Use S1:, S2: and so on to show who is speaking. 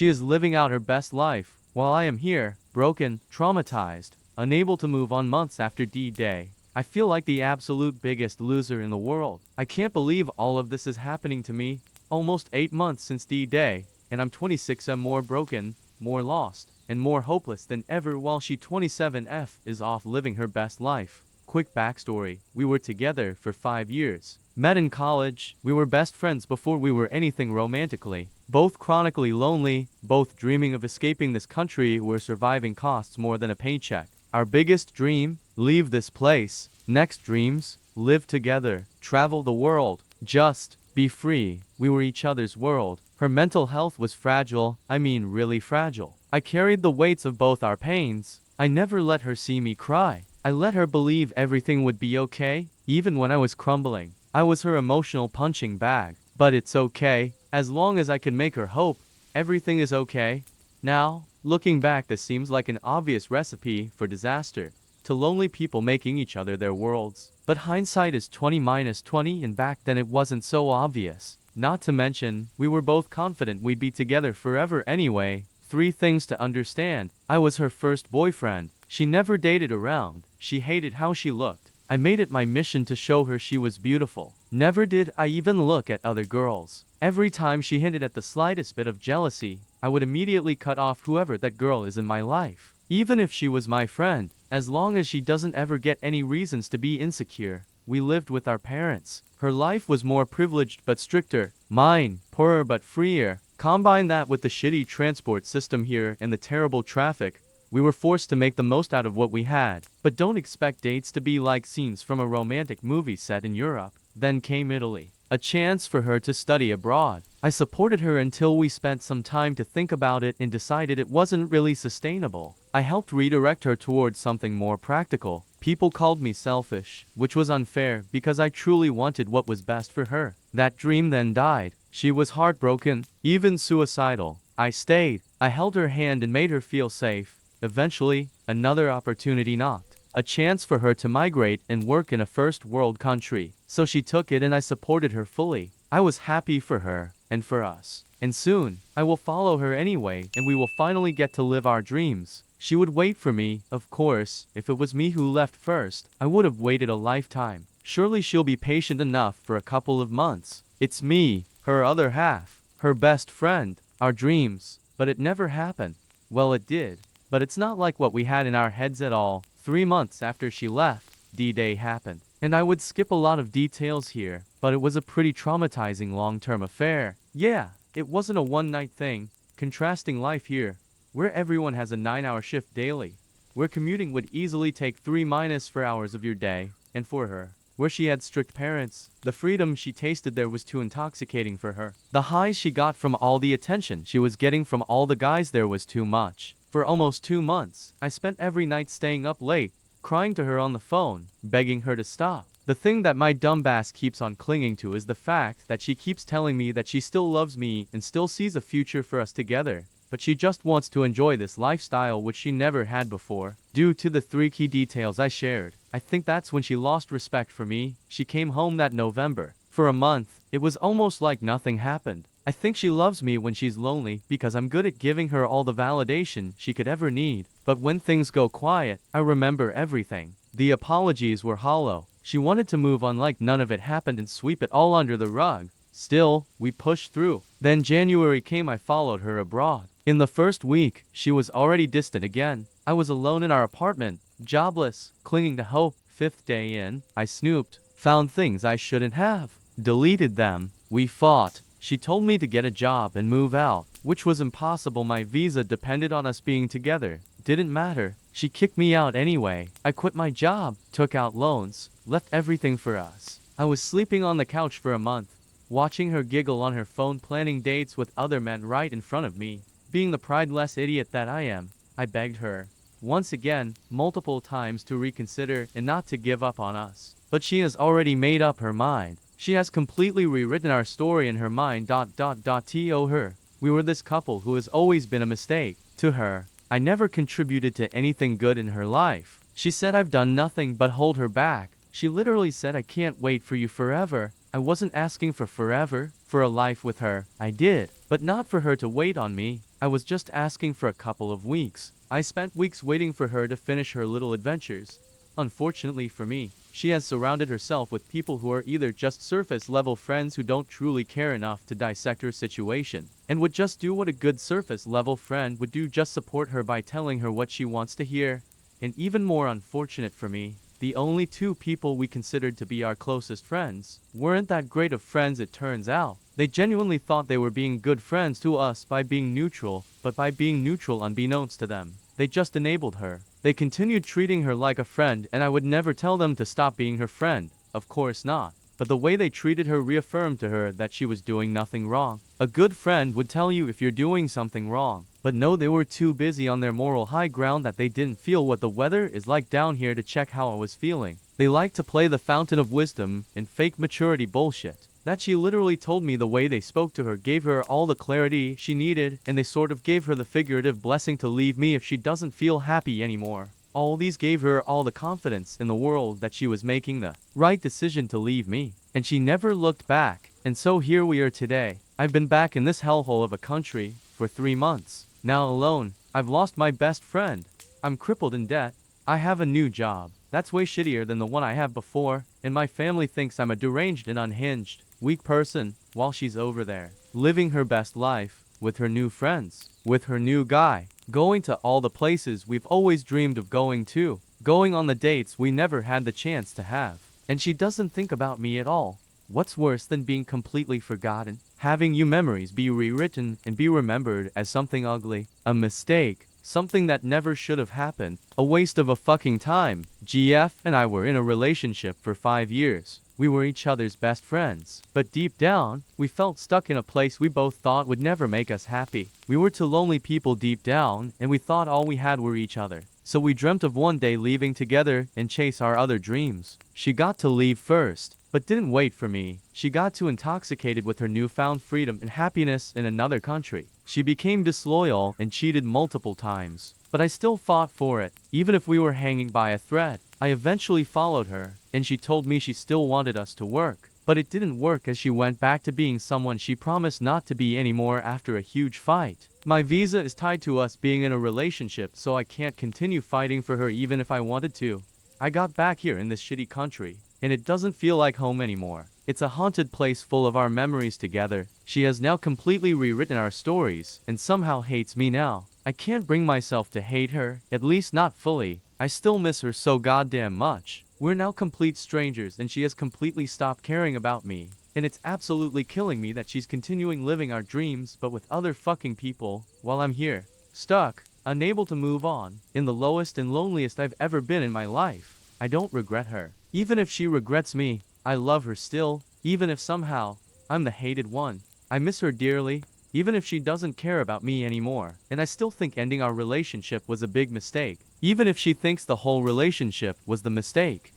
S1: She is living out her best life, while I am here, broken, traumatized, unable to move on months after D-Day. I feel like the absolute biggest loser in the world. I can't believe all of this is happening to me. Almost 8 months since D-Day, and I'm 26. I'm more broken, more lost, and more hopeless than ever while she 27F is off living her best life. Quick backstory, we were together for 5 years. Met in college, we were best friends before we were anything romantically. Both chronically lonely, both dreaming of escaping this country where surviving costs more than a paycheck. Our biggest dream, leave this place. Next dreams, live together, travel the world, just be free. We were each other's world. Her mental health was fragile, I mean really fragile. I carried the weights of both our pains. I never let her see me cry. I let her believe everything would be okay, even when I was crumbling. I was her emotional punching bag. But it's okay, as long as I can make her hope, everything is okay. Now, looking back, this seems like an obvious recipe for disaster. To lonely people making each other their worlds. But hindsight is 20-20, and back then it wasn't so obvious. Not to mention, we were both confident we'd be together forever anyway. 3 things to understand. I was her first boyfriend. She never dated around. She hated how she looked. I made it my mission to show her she was beautiful. Never did I even look at other girls. Every time she hinted at the slightest bit of jealousy, I would immediately cut off whoever that girl is in my life. Even if she was my friend, as long as she doesn't ever get any reasons to be insecure. We lived with our parents. Her life was more privileged but stricter. Mine, poorer but freer. Combine that with the shitty transport system here and the terrible traffic. We were forced to make the most out of what we had. But don't expect dates to be like scenes from a romantic movie set in Europe. Then came Italy. A chance for her to study abroad. I supported her until we spent some time to think about it and decided it wasn't really sustainable. I helped redirect her towards something more practical. People called me selfish, which was unfair because I truly wanted what was best for her. That dream then died. She was heartbroken, even suicidal. I stayed. I held her hand and made her feel safe. Eventually, another opportunity knocked. A chance for her to migrate and work in a first world country. So she took it and I supported her fully. I was happy for her, and for us. And soon, I will follow her anyway, and we will finally get to live our dreams. She would wait for me, of course. If it was me who left first, I would have waited a lifetime. Surely she'll be patient enough for a couple of months. It's me, her other half, her best friend, our dreams. But it never happened. Well, it did. But it's not like what we had in our heads at all. 3 months after she left, D-Day happened. And I would skip a lot of details here, but it was a pretty traumatizing long-term affair. Yeah, it wasn't a one-night thing. Contrasting life here, where everyone has a 9-hour shift daily, where commuting would easily take 3-4 hours of your day, and for her, where she had strict parents, the freedom she tasted there was too intoxicating for her. The highs she got from all the attention she was getting from all the guys there was too much. For almost 2 months, I spent every night staying up late, crying to her on the phone, begging her to stop. The thing that my dumb ass keeps on clinging to is the fact that she keeps telling me that she still loves me and still sees a future for us together, but she just wants to enjoy this lifestyle which she never had before. Due to the 3 key details I shared, I think that's when she lost respect for me. She came home that November. For a month, it was almost like nothing happened. I think she loves me when she's lonely because I'm good at giving her all the validation she could ever need. But when things go quiet, I remember everything. The apologies were hollow. She wanted to move on like none of it happened and sweep it all under the rug. Still, we pushed through. Then January came. I followed her abroad. In the first week, she was already distant again. I was alone in our apartment, jobless, clinging to hope. 5th day in, I snooped, found things I shouldn't have, deleted them. We fought. She told me to get a job and move out, which was impossible. My visa depended on us being together. Didn't matter. She kicked me out anyway. I quit my job, took out loans, left everything for us. I was sleeping on the couch for a month, watching her giggle on her phone, planning dates with other men right in front of me. Being the prideless idiot that I am, I begged her, once again, multiple times, to reconsider and not to give up on us. But she has already made up her mind. She has completely rewritten our story in her mind. To her, we were this couple who has always been a mistake. To her, I never contributed to anything good in her life. She said I've done nothing but hold her back. She literally said I can't wait for you forever. I wasn't asking for forever, for a life with her. I did, but not for her to wait on me. I was just asking for a couple of weeks. I spent weeks waiting for her to finish her little adventures. Unfortunately for me, she has surrounded herself with people who are either just surface-level friends who don't truly care enough to dissect her situation, and would just do what a good surface-level friend would do, just support her by telling her what she wants to hear. And even more unfortunate for me, the only two people we considered to be our closest friends weren't that great of friends, it turns out. They genuinely thought they were being good friends to us by being neutral, but by being neutral unbeknownst to them, they just enabled her. They continued treating her like a friend, and I would never tell them to stop being her friend, of course not. But the way they treated her reaffirmed to her that she was doing nothing wrong. A good friend would tell you if you're doing something wrong. But no, they were too busy on their moral high ground that they didn't feel what the weather is like down here to check how I was feeling. They like to play the fountain of wisdom and fake maturity bullshit. That she literally told me the way they spoke to her gave her all the clarity she needed, and they sort of gave her the figurative blessing to leave me if she doesn't feel happy anymore. All these gave her all the confidence in the world that she was making the right decision to leave me. And she never looked back. And so here we are today. I've been back in this hellhole of a country for 3 months. Now alone, I've lost my best friend. I'm crippled in debt. I have a new job that's way shittier than the one I had before, and my family thinks I'm a deranged and unhinged, weak person, while she's over there, living her best life, with her new friends, with her new guy, going to all the places we've always dreamed of going to, going on the dates we never had the chance to have. And she doesn't think about me at all. What's worse than being completely forgotten? Having your memories be rewritten and be remembered as something ugly, a mistake, something that never should have happened, a waste of a fucking time. GF and I were in a relationship for 5 years. We were each other's best friends, but deep down, we felt stuck in a place we both thought would never make us happy. We were two lonely people deep down, and we thought all we had were each other. So we dreamt of one day leaving together and chase our other dreams. She got to leave first, but didn't wait for me. She got too intoxicated with her newfound freedom and happiness in another country. She became disloyal and cheated multiple times. But I still fought for it, even if we were hanging by a thread. I eventually followed her, and she told me she still wanted us to work. But it didn't work, as she went back to being someone she promised not to be anymore after a huge fight. My visa is tied to us being in a relationship, so I can't continue fighting for her even if I wanted to. I got back here in this shitty country, and it doesn't feel like home anymore. It's a haunted place full of our memories together. She has now completely rewritten our stories, and somehow hates me now. I can't bring myself to hate her, at least not fully. I still miss her so goddamn much. We're now complete strangers, and she has completely stopped caring about me. And it's absolutely killing me that she's continuing living our dreams but with other fucking people, while I'm here, stuck, unable to move on, in the lowest and loneliest I've ever been in my life. I don't regret her. Even if she regrets me, I love her still, even if somehow, I'm the hated one. I miss her dearly, even if she doesn't care about me anymore. And I still think ending our relationship was a big mistake, even if she thinks the whole relationship was the mistake.